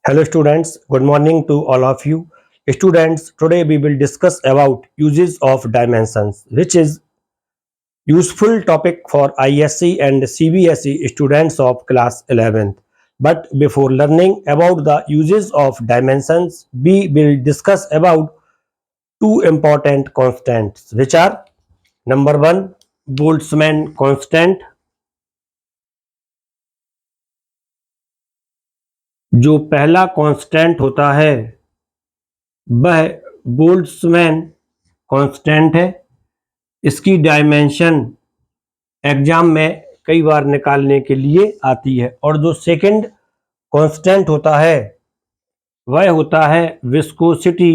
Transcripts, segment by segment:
Hello students, good morning to all of you. Students, today we will discuss about uses of dimensions, which is useful topic for ISC and CBSE students of class 11th. But before learning about the uses of dimensions, we will discuss about two important constants, which are number one, Boltzmann constant. जो पहला constant होता है वह Boltzmann constant है। इसकी dimension exam में कई बार निकालने के लिए आती है। और जो सेकंड कांस्टेंट होता है वह होता है विस्कोसिटी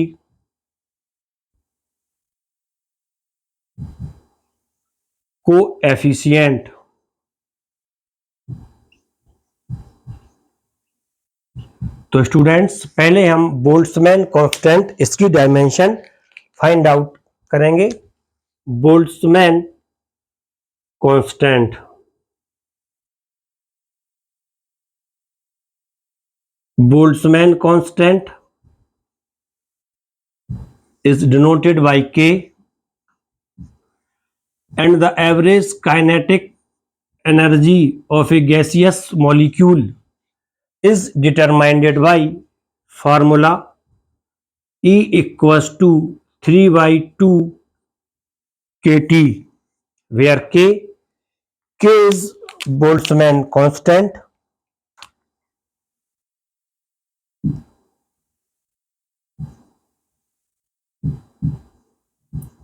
कोएफिशिएंट। तो स्टूडेंट्स, पहले हम बोल्ट्जमैन कांस्टेंट इसकी डायमेंशन फाइंड आउट करेंगे। Boltzmann constant, Boltzmann constant is denoted by K, and the average kinetic energy of a gaseous molecule is determined by formula E equals to 3 by 2 kT, where K is Boltzmann constant.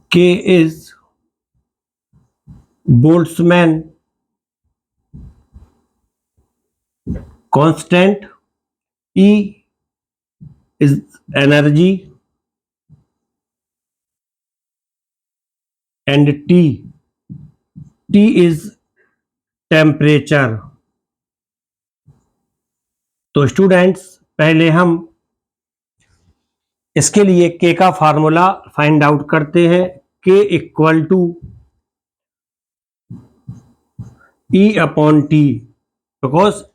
K is Boltzmann constant. E is energy and T is temperature. तो students, पहले हम इसके लिए K का formula find out करते हैं। K equal to E upon T, because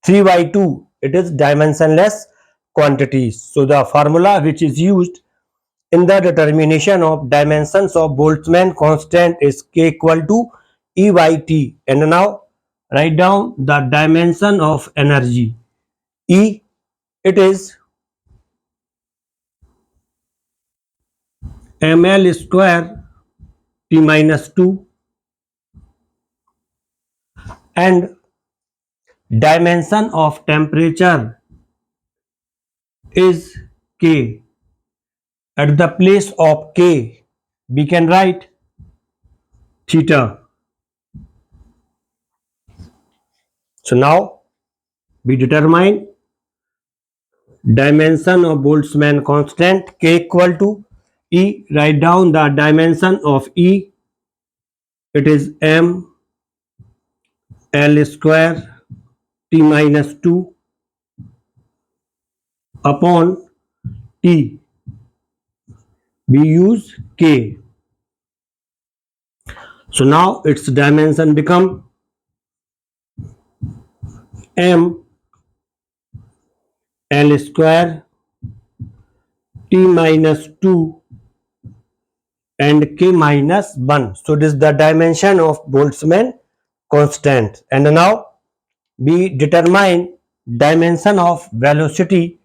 3 by 2 it is dimensionless quantity. So the formula which is used in the determination of dimensions of Boltzmann constant is K equal to E by T. And now write down the dimension of energy. E, it is ml square T minus 2, and dimension of temperature is K. At the place of K we can write theta. So now we determine dimension of Boltzmann constant K equal to E. Write down the dimension of E. It is m L square T minus 2 upon T. We use K. So now its dimension become m L square T minus 2 and K minus 1. So this is the dimension of Boltzmann constant. And now we determine dimension of velocity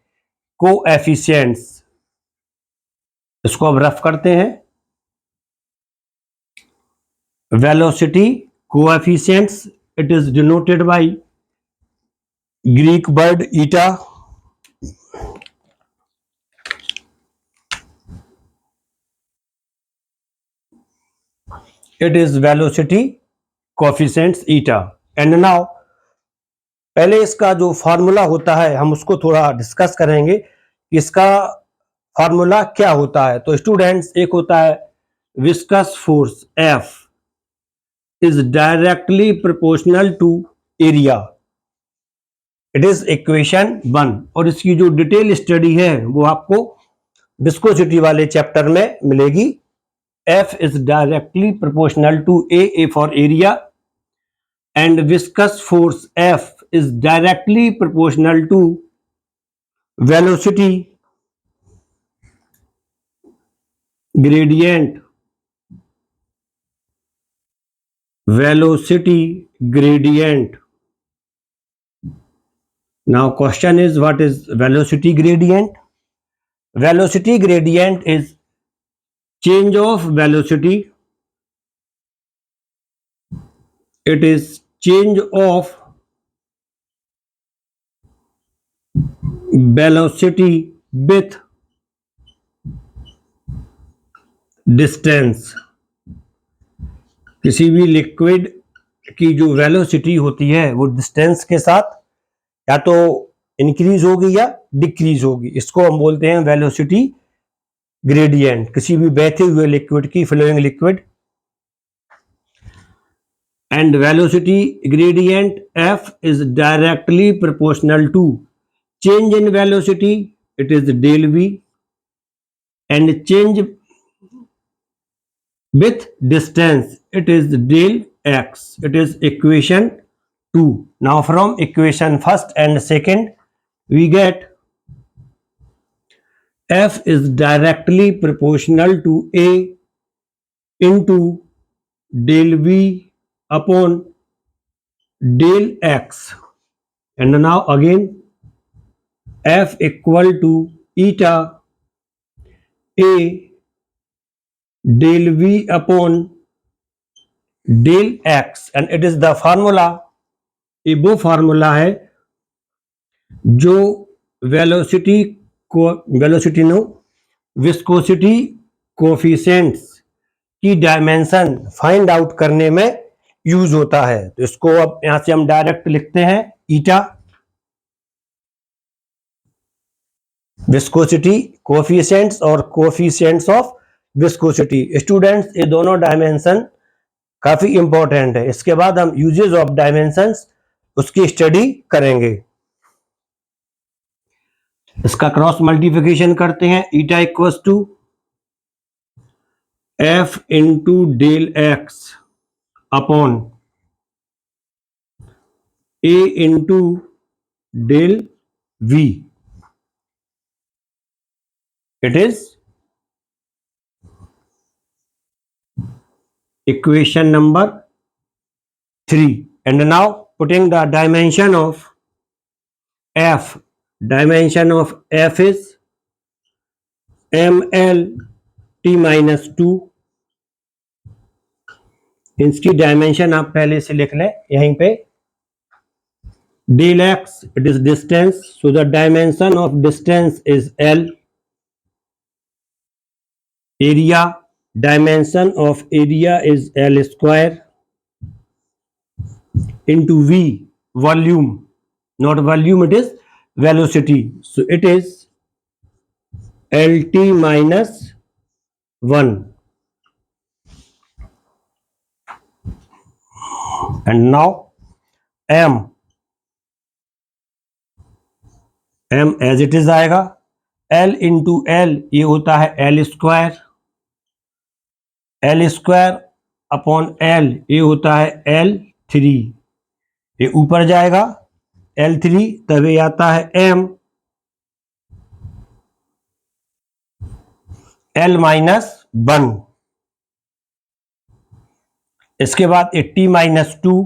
coefficients. इसको अब rough करते हैं। Velocity coefficients, it is denoted by Greek word eta. It is velocity coefficients eta. And now पहले इसका जो formula होता है हम उसको थोड़ा डिस्कस करेंगे कि इसका फार्मूला क्या होता है। तो स्टूडेंट्स, एक होता है viscous force F is directly proportional to area. It is equation 1. और इसकी जो डिटेल स्टडी है वो आपको विस्कोसिटी वाले चैप्टर में मिलेगी। F is directly proportional to A for area, and viscous force F is directly proportional to velocity gradient, velocity gradient. Now question is, what is velocity gradient? Velocity gradient is change of velocity. It is change of velocity with distance. किसी भी liquid की जो velocity होती है वो distance के साथ या तो इंक्रीज होगी या डिक्रीज होगी, इसको हम बोलते हैं वेलोसिटी ग्रेडियंट, किसी भी बहते हुए लिक्विड की, flowing liquid. And velocity gradient f is directly proportional to change in velocity, it is del v, and change with distance, it is del x. It is equation 2. Now from equation first and second we get f is directly proportional to a into del v upon del x, and now again f equal to eta a del v upon del x, and it is the formula. ये वो formula है जो viscosity coefficients की dimension find out करने में use होता है. तो इसको अब यहां से हम डायरेक्ट लिखते हैं ईटा, विस्कोसिटी कोफिशिएंट्स और कोफिशिएंट्स ऑफ विस्कोसिटी. स्टूडेंट्स, ये दोनों डायमेंशन काफी इंपॉर्टेंट है. इसके बाद हम यूजेस ऑफ डायमेंशंस उसकी स्टडी करेंगे. इसका क्रॉस मल्टीप्लिकेशन करते हैं. Eta equals to F into del X upon A into del V. It is equation number 3. And now putting the dimension of f, dimension of f is ml t minus 2. इसकी dimension आप पहले से लिख लें यहीं पे. del x, it is distance, so the dimension of distance is L. area, dimension of area is L square into V, volume, not volume, it is velocity, so it is LT minus 1. And now m as it is आएगा L into L, ये होता है L square, L square upon L, ये होता है L3. ये ऊपर जाएगा L3, तब ये आता है M L माइनस 1. इसके बाद 80 माइनस 2,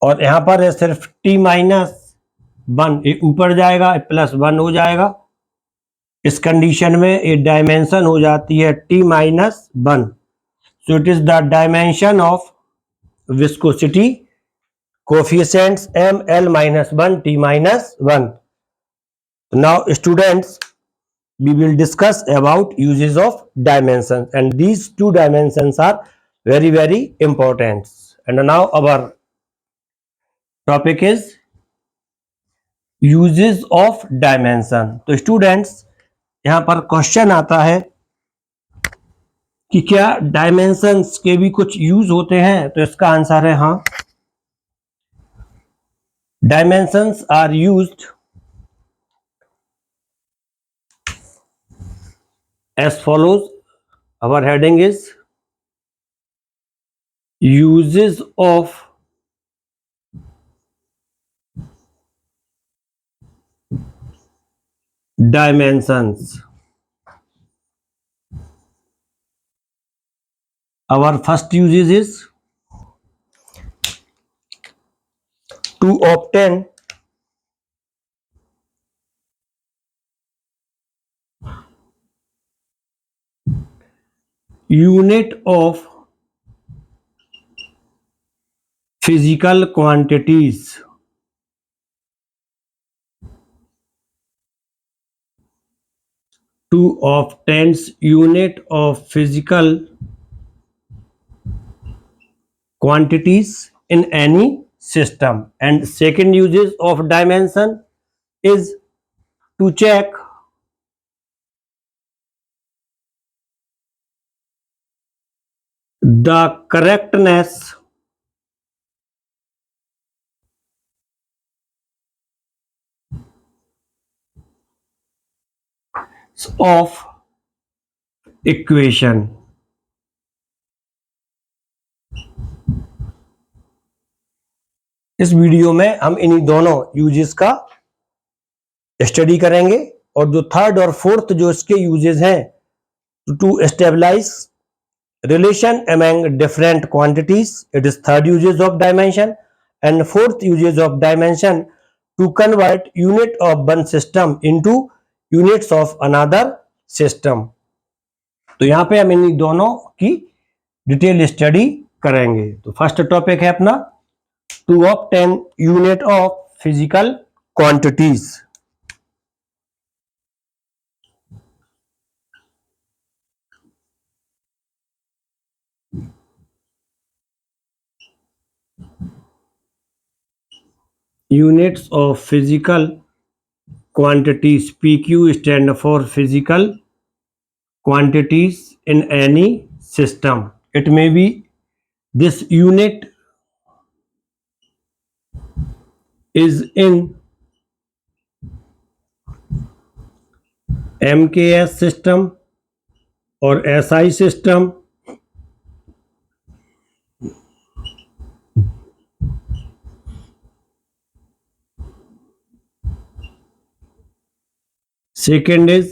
और यहां पर है सिर्फ t माइनस 1, ये ऊपर जाएगा प्लस 1 हो जाएगा. इस कंडीशन में ये डायमेंशन हो जाती है t minus 1. So it is the dimension of viscosity coefficients m L minus 1 t minus 1. Now students, we will discuss about uses of dimensions, and these two dimensions are very very important. And now our topic is uses of dimension. तो students, यहाँ पर question आता है कि क्या dimensions के भी कुछ यूज होते हैं, तो इसका आंसर है हाँ. Dimensions are used as follows. Our heading is uses of dimensions. Our first usage is to obtain unit of physical quantities. To obtain unit of physical quantities in any system. And second uses of dimension is to check the correctness of equation. इस video में हम इन्हीं दोनों uses का study करेंगे और जो third और फोर्थ जो इसके यूजेस हैं to stabilise relation among different quantities, it is third uses of dimension, and fourth uses of dimension to convert unit of one system into units of another system. तो यहाँ पे हम इन दोनों की डिटेल स्टडी करेंगे। तो first topic है अपना to obtain unit of physical quantities. Units of physical quantities. PQ stand for physical quantities in any system. It may be this unit is in MKS system or SI system, second is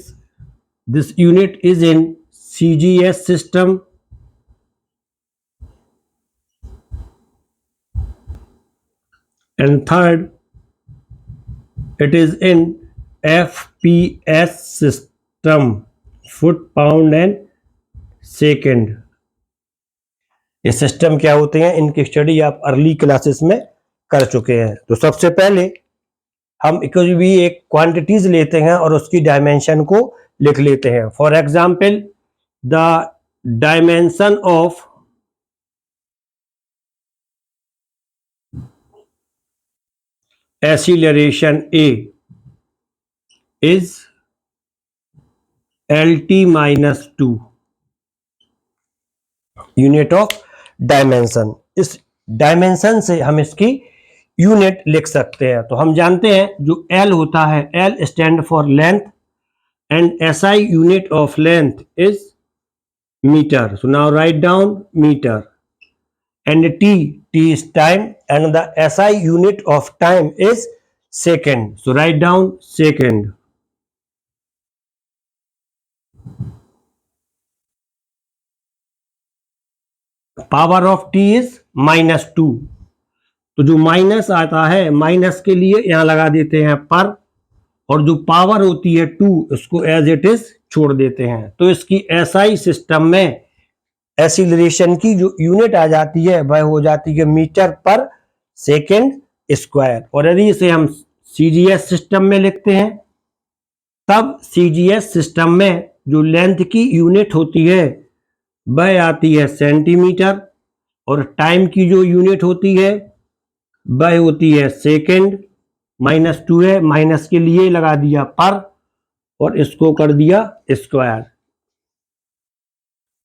this unit is in CGS system, and third it is in FPS system, foot pound and second. ये system क्या होते हैं इनकी study आप early classes में कर चुके हैं। तो सबसे पहले हम कोई भी एक क्वांटिटीज लेते हैं और उसकी डायमेंशन को लिख लेते हैं। For example the dimension of acceleration A is LT-2 unit of dimension. इस डायमेंशन से हम इसकी यूनिट लिख सकते हैं। तो हम जानते हैं जो L होता है, L stand for length and SI unit of length is metre. So now write down metre and T is time and the SI unit of time is second. So write down second. Power of T is -2। तो जो minus आता है minus के लिए यहां लगा देते हैं पर, और जो पावर होती है 2 उसको एज इट इज छोड़ देते हैं। तो इसकी SI सिस्टम में एक्सीलरेशन की जो यूनिट आ जाती है वह हो जाती है मीटर पर सेकेंड स्क्वायर। और यदि इसे हम CGS सिस्टम में लिखते हैं तब CGS सिस्टम में जो लेंथ की यूनिट होती है वह आती है सेंटीमीटर, और टाइम की जो यूनिट होती है वह होती है सेकेंड। -2 है, माइनस के लिए लगा दिया पर और इसको कर दिया स्क्वायर।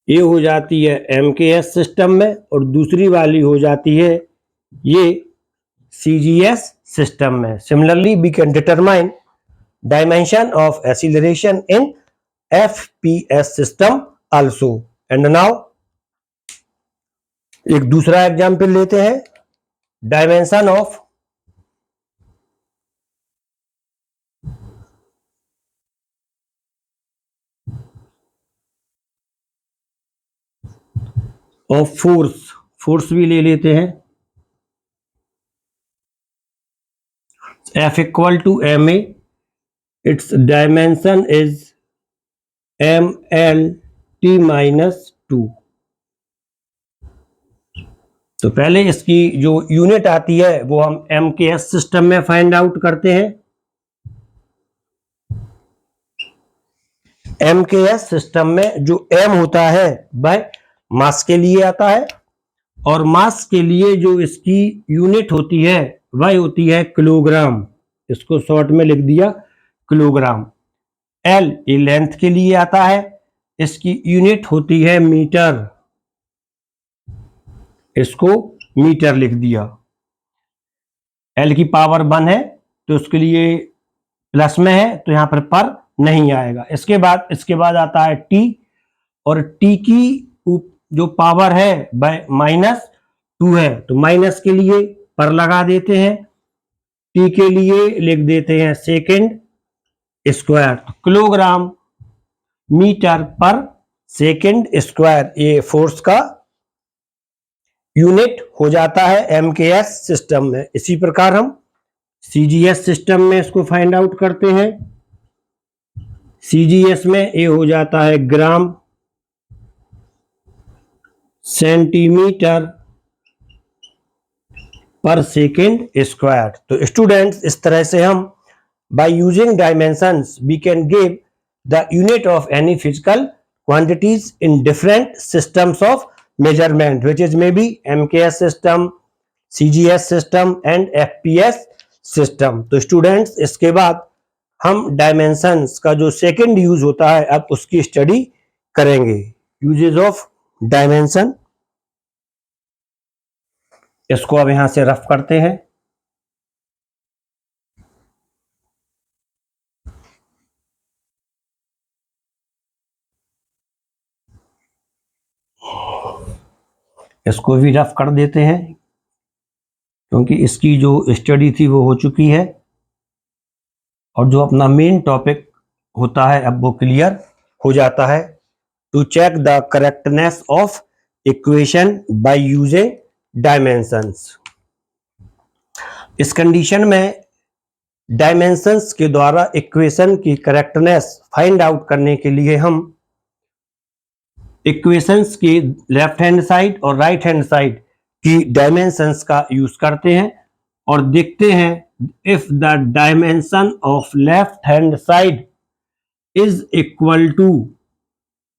ये हो जाती है MKS सिस्टम में और दूसरी वाली हो जाती है ये CGS सिस्टम में। Similarly we can determine dimension of acceleration in FPS system also. And now एक दूसरा एग्जाम्पल लेते हैं। डायमेंशन ऑफ ऑफ फोर्स भी ले लेते हैं, F equal to ma, its dimension is mlt minus 2। तो पहले इसकी जो यूनिट आती है वो हम MKS सिस्टम में फाइंड आउट करते हैं। MKS सिस्टम में जो m होता है वह मास के लिए आता है, और मास के लिए जो इसकी यूनिट होती है वह होती है किलोग्राम। इसको शॉर्ट में लिख दिया किलोग्राम। L ये लेंथ के लिए आता है, इसकी यूनिट होती है मीटर, इसको मीटर लिख दिया। L की पावर 1 है तो उसके लिए प्लस में है तो यहां पर नहीं आएगा। इसके बाद आता है T, और T की जो पावर है वह -2 है, तो माइनस के लिए पर लगा देते हैं, T के लिए लिख देते हैं सेकेंड स्क्वायर। किलोग्राम मीटर पर सेकेंड स्क्वायर ये फोर्स का यूनिट हो जाता है MKS सिस्टम में। इसी प्रकार हम CGS सिस्टम में इसको फाइंड आउट करते हैं। CGS में ये हो जाता है gram centimetre per second square. तो स्टूडेंट्स, इस तरह से हम by using dimensions we can give the unit of any physical quantities in different systems of measurement which is may be MKS system, CGS system and FPS system. तो students, इसके बाद हम dimensions का जो सेकंड यूज होता है अब उसकी स्टडी करेंगे। यूजेस ऑफ डायमेंशन, इसको अब यहां से रफ करते हैं। इसको भी रफ कर देते हैं क्योंकि इसकी जो स्टडी थी वो हो चुकी है, और जो अपना मेन टॉपिक होता है अब वो क्लियर हो जाता है। To check the correctness of equation by using dimensions. इस कंडीशन में डायमेंशंस के द्वारा इक्वेशन की करेक्टनेस फाइंड आउट करने के लिए हम इक्वेशंस की लेफ्ट हैंड साइड और राइट हैंड साइड की डायमेंशंस का यूज करते हैं और देखते हैं if the dimension of left hand side is equal to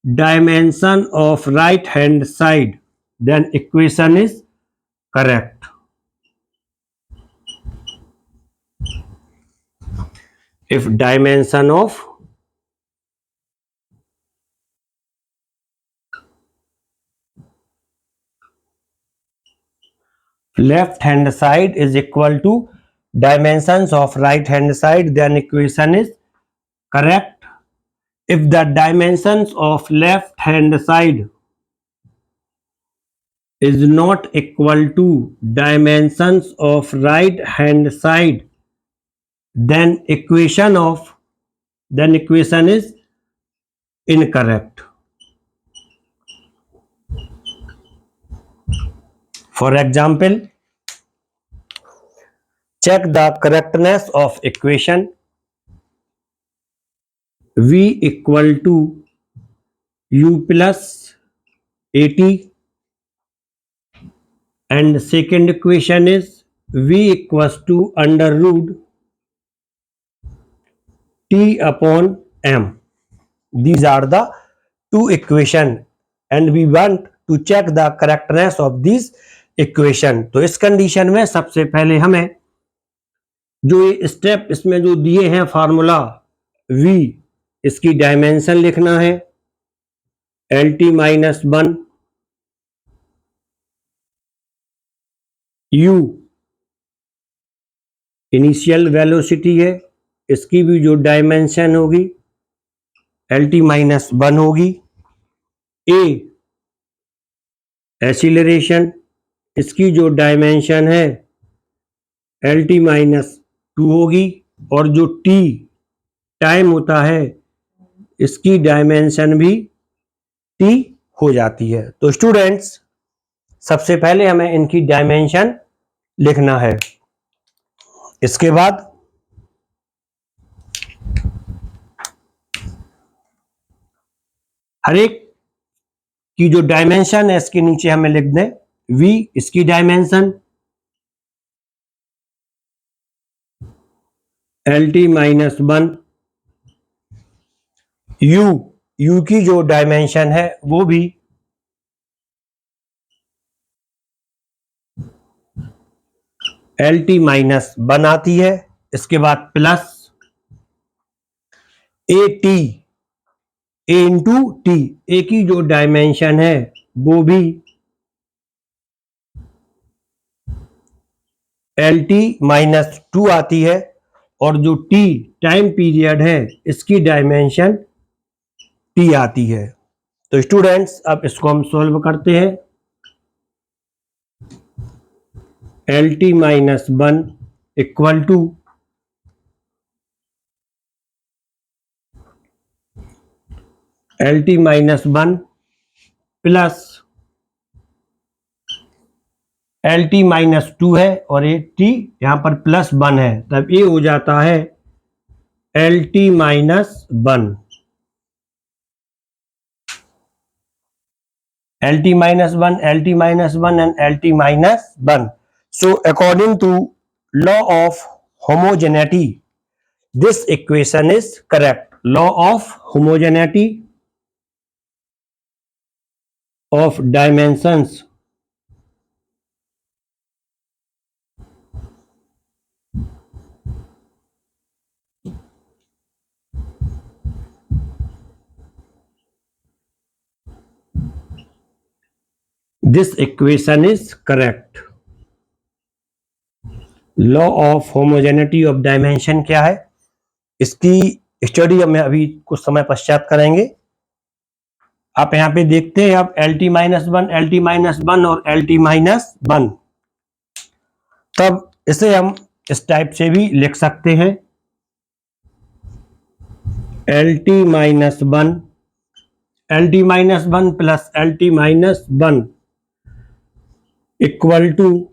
dimension of right hand side, then equation is correct. If dimension of left hand side is equal to dimensions of right hand side, then equation is correct. If the dimensions of left hand side is not equal to dimensions of right hand side, then equation is incorrect. For example, check the correctness of equation v equal to u plus 80 and second equation is v equals to under root t upon m. These are the two equation and we want to check the correctness of these equation. तो इस condition में सबसे पहले हमें जो ये step इसमें जो दिए हैं फार्मूला v, इसकी डायमेंशन लिखना है LT-1, u इनिशियल वेलोसिटी है, इसकी भी जो डायमेंशन होगी LT-1 होगी, a एक्सीलरेशन, इसकी जो डायमेंशन है LT-2 होगी, और जो t टाइम होता है इसकी डायमेंशन भी t हो जाती है। तो स्टूडेंट्स, सबसे पहले हमें इनकी डायमेंशन लिखना है। इसके बाद हर एक की जो डायमेंशन है इसके नीचे हमें लिख दें v, इसकी डायमेंशन LT-1, u की जो डायमेंशन है वो भी LT-1 आती है। इसके बाद plus AT, A into T, A की जो डायमेंशन है वो भी LT-2 आती है, और जो t टाइम पीरियड है इसकी डायमेंशन t आती है। तो स्टूडेंट्स अब इसको हम सॉल्व करते हैं। LT-1 equal to LT-1 plus LT-2 है और ये t यहाँ पर +1 है, तब ये हो जाता है LT-1, LT-1, LT-1 and LT-1. So according to law of homogeneity, this equation is correct. Law of homogeneity of dimensions this equation is correct. Law of homogeneity of dimension क्या है, इसकी स्टडी हम अभी कुछ समय पश्चात करेंगे। आप यहाँ पे देखते हैं अब LT-1, LT-1 और LT-1, तब इसे हम इस टाइप से भी लिख सकते हैं LT-1 plus LT-1 equal to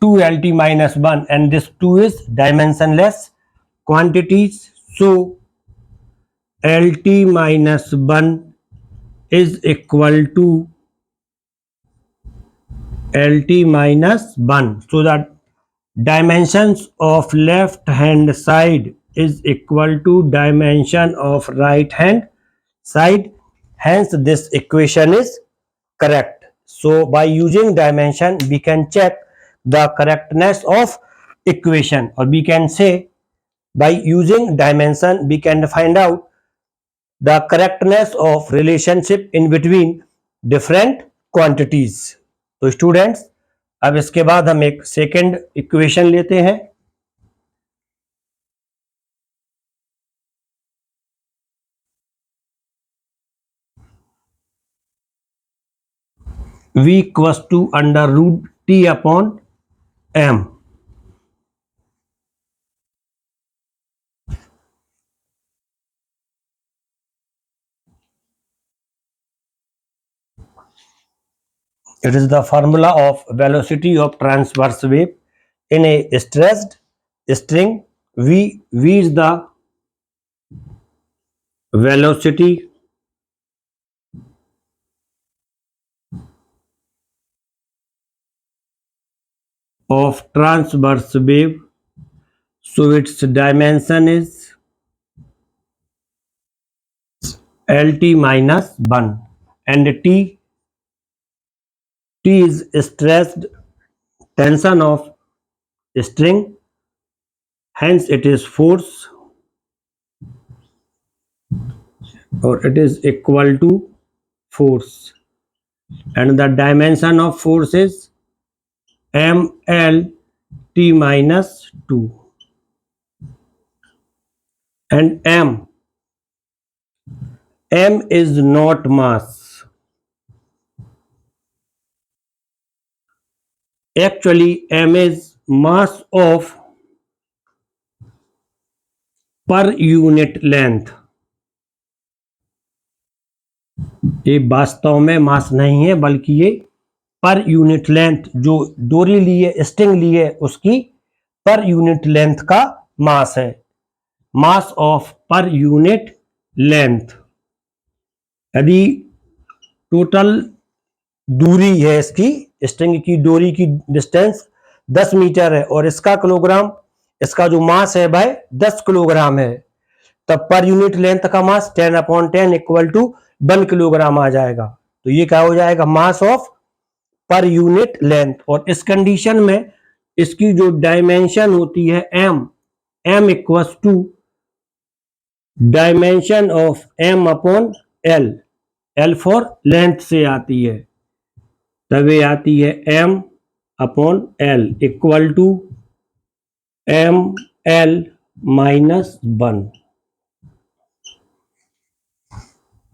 2LT-1, and this 2 is dimensionless quantities, so LT-1 is equal to LT-1, so that dimensions of left hand side is equal to dimension of right hand side, hence this equation is correct. So by using dimension we can check the correctness of equation, or we can say by using dimension we can find out the correctness of relationship in between different quantities. तो students अब इसके बाद हम एक second equation लेते हैं। v equals to under root t upon m. It is the formula of velocity of transverse wave in a stressed string. V is the velocity of transverse wave, so its dimension is LT-1, and T is stressed tension of string, hence it is force, or it is equal to force, and the dimension of force is MLT-2, and M is not mass. Actually M is mass of per unit length. ये वास्तव में मास नहीं है, बल्कि ये per unit length, जो डोरी ली है, स्ट्रिंग ली है, उसकी पर यूनिट लेंथ का मास है, mass of per unit length. यदि टोटल दूरी है इसकी, स्ट्रिंग की डोरी की डिस्टेंस 10 मीटर है और इसका किलोग्राम, इसका जो मास है भाई 10 किलोग्राम है, तब पर यूनिट लेंथ का मास 10/10 इक्वल टू 1 किलोग्राम आ जाएगा। तो ये क्या हो जाएगा, mass of per unit length. और इस कंडीशन में इसकी जो डायमेंशन होती है m equals to dimension of m upon l for length से आती है, तब ये आती है m upon l equal to ml minus 1।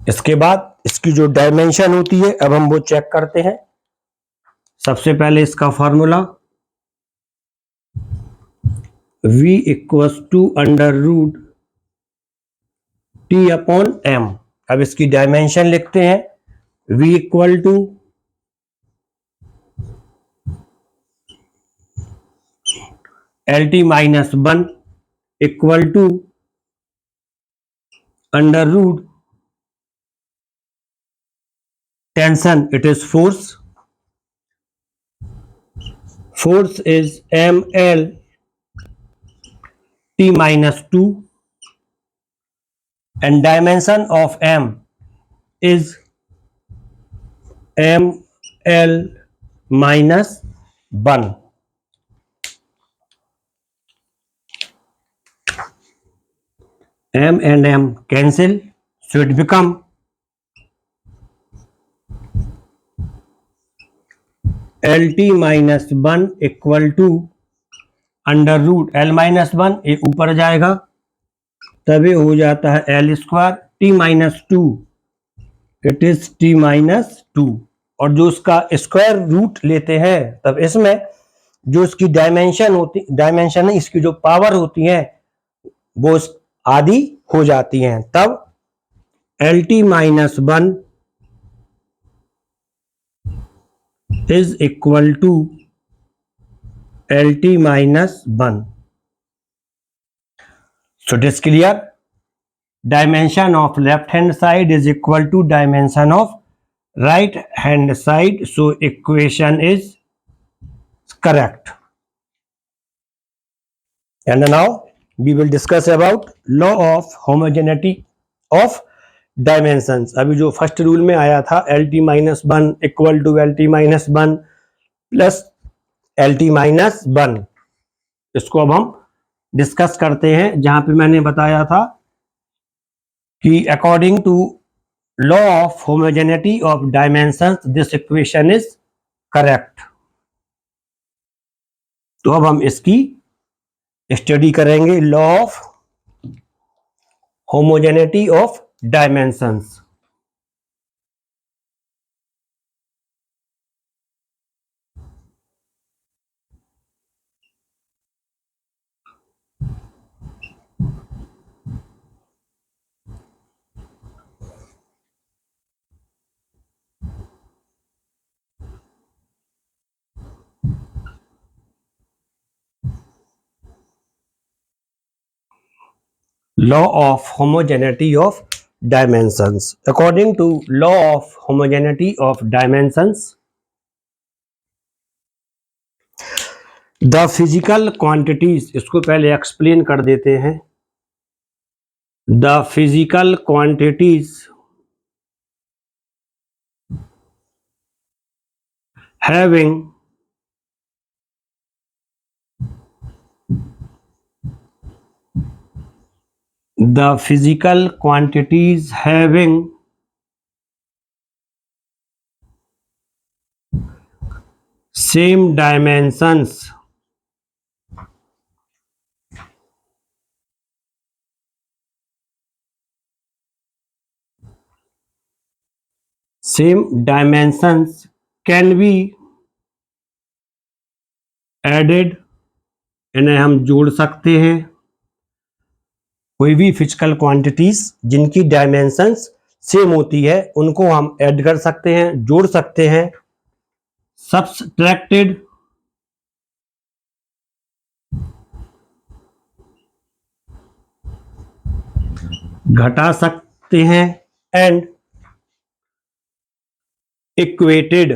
इसके बाद इसकी जो डायमेंशन होती है, अब हम वो चेक करते हैं। सबसे पहले इसका formula v equals to under root t upon m। अब इसकी डायमेंशन लिखते हैं, v equal to LT minus 1 equal to under root tension, it is force, force is ml t minus 2 and dimension of m is ml minus 1। m and m cancel, so it become LT minus 1 equal to under root L minus 1, ये ऊपर जाएगा, तभी हो जाता है L square T minus 2, it is T minus 2। और जो उसका स्क्वायर रूट लेते हैं, तब इसमें जो इसकी डायमेंशन होती, डायमेंशन नहीं, इसकी जो पावर होती है वो आधी हो जाती हैं, तब LT minus 1 is equal to LT minus 1। So it is clear, dimension of left hand side is equal to dimension of right hand side, so equation is correct। And now we will discuss about law of homogeneity of dimensions। अभी जो first rule में आया था LT minus 1 equal to LT minus 1 plus LT minus 1, इसको अब हम discuss करते हैं। जहां पे मैंने बताया था कि according to law of homogeneity of dimensions this equation is correct. तो अब हम इसकी स्टडी करेंगे, law of homogeneity of dimensions. Law of homogeneity of dimensions। According to law of homogeneity of dimensions, the physical quantities, इसको पहले explain कर देते हैं। The physical quantities having same dimensions can be added, इन्हें हम जोड़ सकते हैं। कोई भी फिजिकल क्वांटिटीज जिनकी डायमेंशंस सेम होती है उनको हम ऐड कर सकते हैं, जोड़ सकते हैं। सब्सट्रैक्टेड घटा सकते हैं and equated,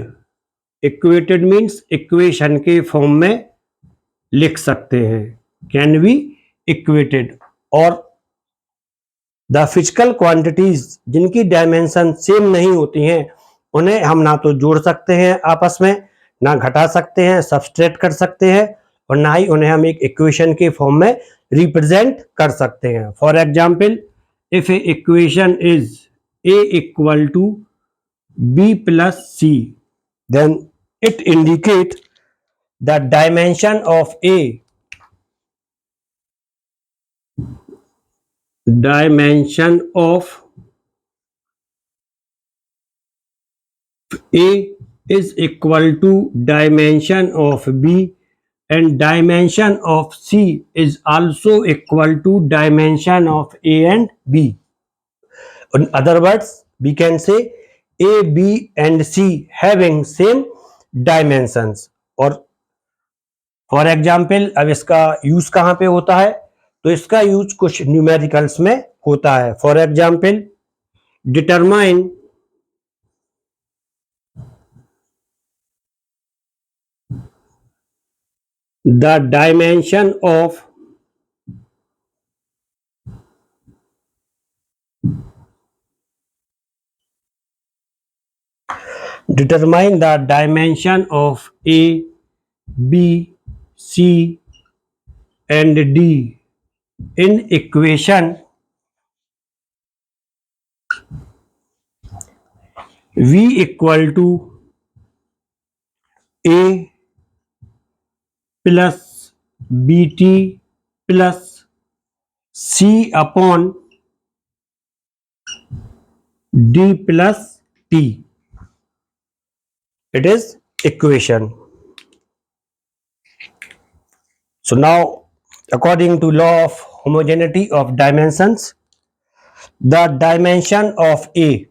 equated means equation के फॉर्म में लिख सकते हैं, कैन बी इक्वेटेड। और द फिजिकल क्वांटिटीज जिनकी डायमेंशन सेम नहीं होती हैं उन्हें हम ना तो जोड़ सकते हैं आपस में, ना घटा सकते हैं, सब्सट्रैक्ट कर सकते हैं, और ना ही उन्हें हम एक इक्वेशन के फॉर्म में रिप्रेजेंट कर सकते हैं। For example, if a equation is a equal to b plus c, then it indicate the dimension of a is equal to dimension of b and dimension of c is also equal to dimension of a and b. In other words, we can say a, b and c having same dimensions. और for example अब इसका use कहां पे होता है, तो इसका use कुछ न्यूमेरिकल्स में होता है। For example, determine the dimension of determine the dimension of A, B, C and D in equation V equal to A plus BT plus C upon D plus T. It is equation. So now, according to law of homogeneity of dimensions, the dimension of A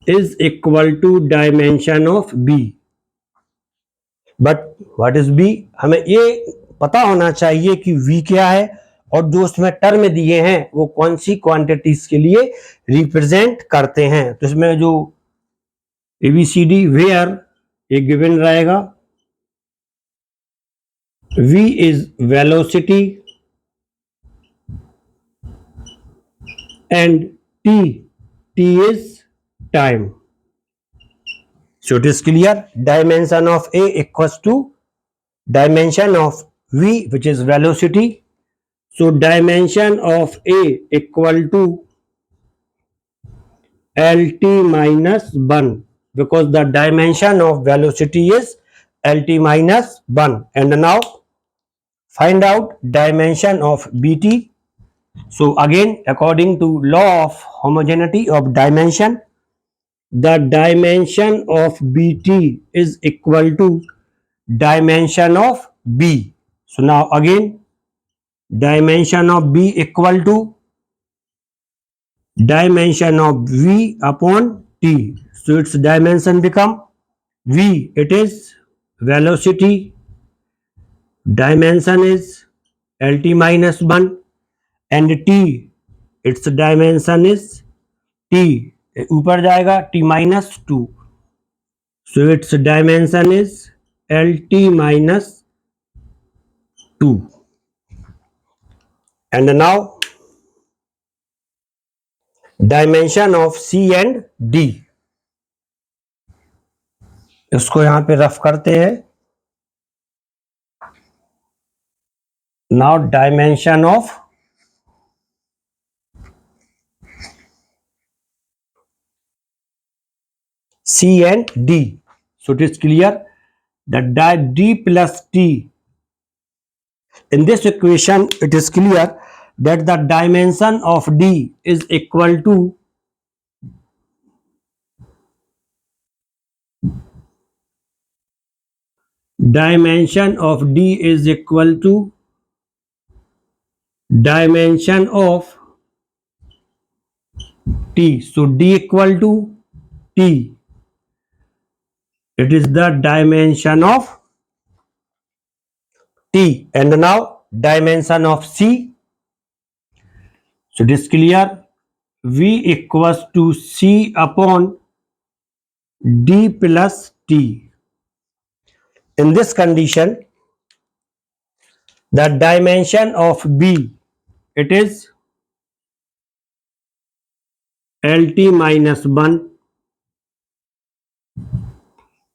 is equal to dimension of B. But what is B? हमें ये पता होना चाहिए कि V क्या है और जो उसमें टर्म दिए हैं वो कौन सी क्वांटिटीज के लिए रिप्रेजेंट करते हैं। तो इसमें जो ABCD वेयर ये गिवन रहेगा, V is velocity and T is time. So it is clear, dimension of A equals to dimension of V, which is velocity. So dimension of A equal to LT minus 1, because the dimension of velocity is LT minus 1. And now find out dimension of BT. So again, according to law of homogeneity of dimension, the dimension of BT is equal to dimension of B. So now again, dimension of B equal to dimension of V upon T. So its dimension become V, it is velocity, dimension is LT minus 1, and T, its dimension is T, ऊपर जाएगा T minus 2. So its dimension is LT minus 2. And now dimension of C and D, इसको यहां पे rough करते हैं। Now dimension of C and D. So it is clear that D plus T, in this equation it is clear that the dimension of D is equal to dimension of D is equal to dimension of T. So D equal to T. It is the dimension of T. And now dimension of C. So it is clear. V equals to C upon D plus T. In this condition, the dimension of B, it is LT minus 1,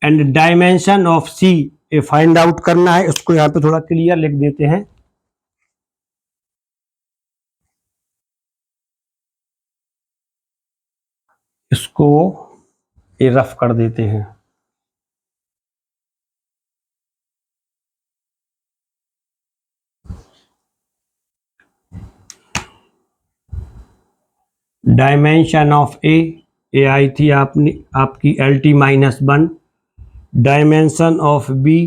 and dimension of C ये find out करना है. इसको यहाँ पे थोड़ा clear लिख देते हैं. इसको ये रफ कर देते हैं. डायमेंशन ऑफ ए आई थी आपकी LT minus 1. Dimension of B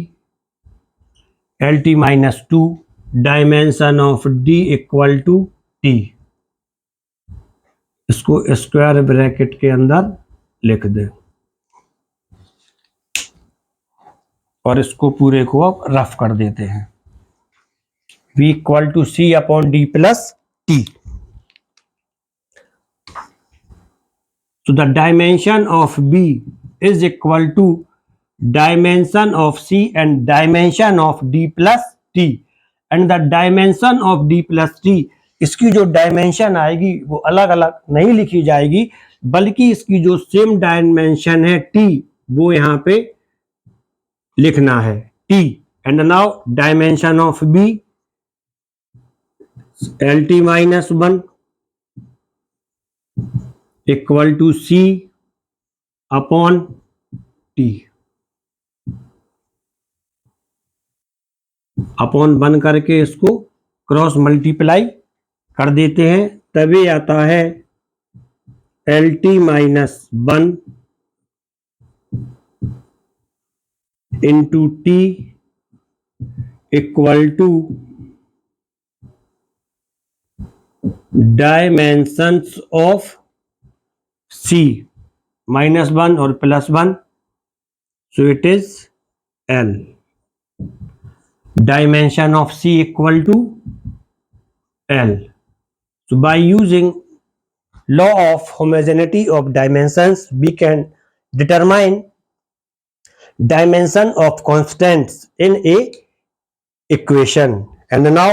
LT minus 2. Dimension of D equal to T. इसको स्क्वायर ब्रैकेट के अंदर लिख दें और इसको पूरे को अब रफ कर देते हैं. V equal to C upon D plus T. So the dimension of B is equal to dimension of C and dimension of D plus T. And the dimension of D plus T, इसकी जो dimension आएगी वो अलग अलग नहीं लिखी जाएगी, बल्कि इसकी जो सेम डायमेंशन है T, वो यहाँ पे लिखना है T. And now dimension of B LT minus 1 equal to C upon T. Upon one करके इसको क्रॉस मल्टीप्लाई कर देते हैं, तभी आता है LT minus 1 into T equal to dimensions of C minus 1 और plus 1. So it is L. Dimension of C equal to L. So by using law of homogeneity of dimensions, we can determine dimension of constants in a equation. And now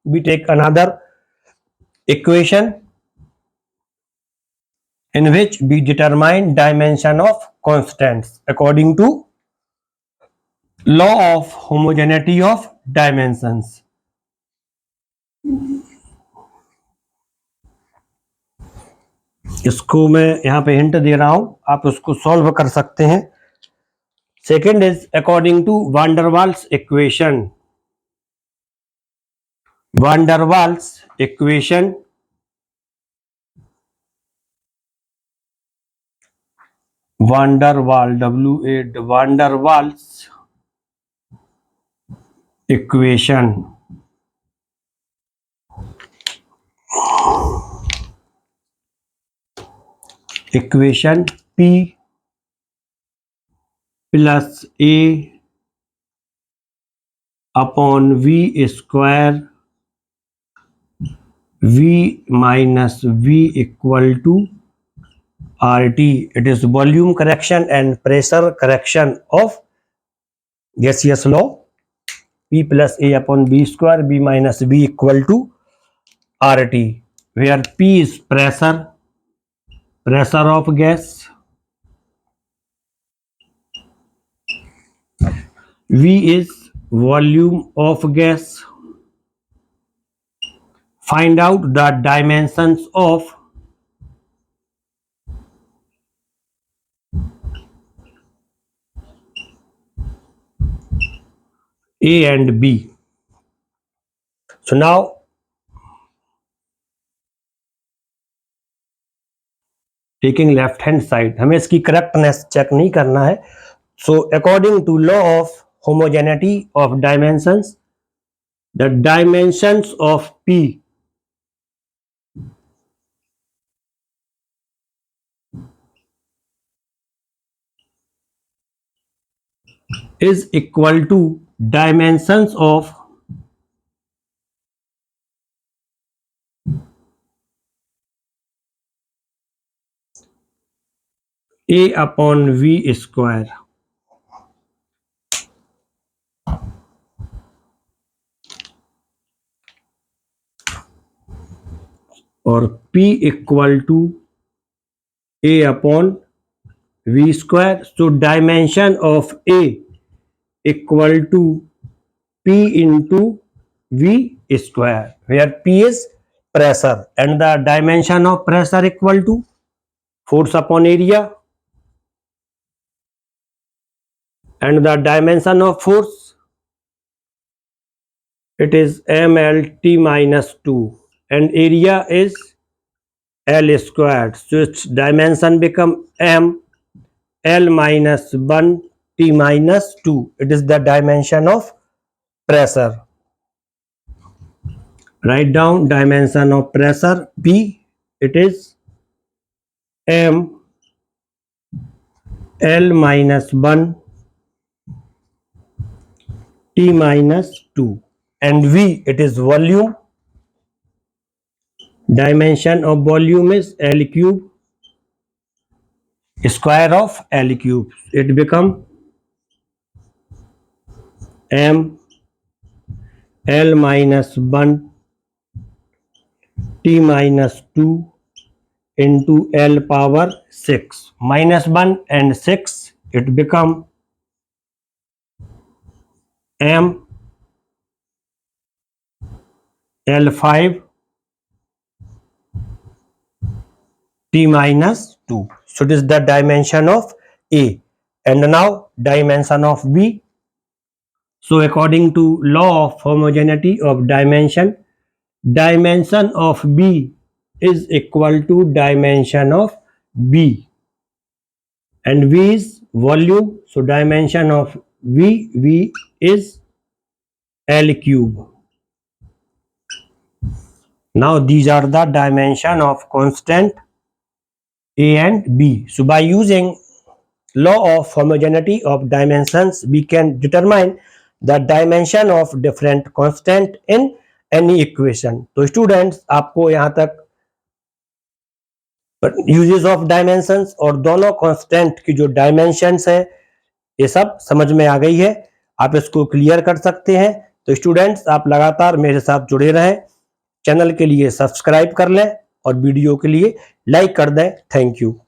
we take another equation in which we determine dimension of constants according to law of homogeneity of dimensions. इसको मैं यहाँ पे hint दे रहा हूं, आप उसको solve कर सकते हैं. Second is according to van der Waals equation. One der Waals equation वान डर Waals van der Waals equation equation P plus A upon V square V minus V equal to RT. It is volume correction and pressure correction of gaseous law. P plus A upon B square, B minus B equal to RT, where P is pressure of gas, V is volume of gas. Find out the dimensions of A and B. So now taking left hand side, हमें इसकी correctness check नहीं करना है. So according to law of homogeneity of dimensions, the dimensions of P is equal to dimensions of A upon V square. और P equal to A upon V square. So dimension of A equal to P into V square, where P is pressure and the dimension of pressure equal to force upon area, and the dimension of force, it is mLT minus 2, and area is L squared. So its dimension become M L minus 1 T minus 2. It is the dimension of pressure. Write down dimension of pressure P. It is M L minus 1 T minus 2, and V, it is volume. Dimension of volume is L cube, square of L cube. It become M L minus 1 T minus 2 into L power 6. Minus 1 and 6, it become M L5 T minus 2. So it is the dimension of A. And now dimension of B. So according to law of homogeneity of dimension, dimension of B is equal to dimension of B, and V is volume. So dimension of V is L cube. Now these are the dimension of constant A and B. So by using law of homogeneity of dimensions, we can determine the dimension of different constant in any equation. तो students, आपको यहाँ तक uses of dimensions और दोनों constant की जो dimensions है ये सब समझ में आ गई है. आप इसको क्लियर कर सकते हैं. तो स्टूडेंट्स, आप लगातार मेरे साथ जुड़े रहें. चैनल के लिए सब्सक्राइब कर लें और वीडियो के लिए लाइक कर दें. Thank you.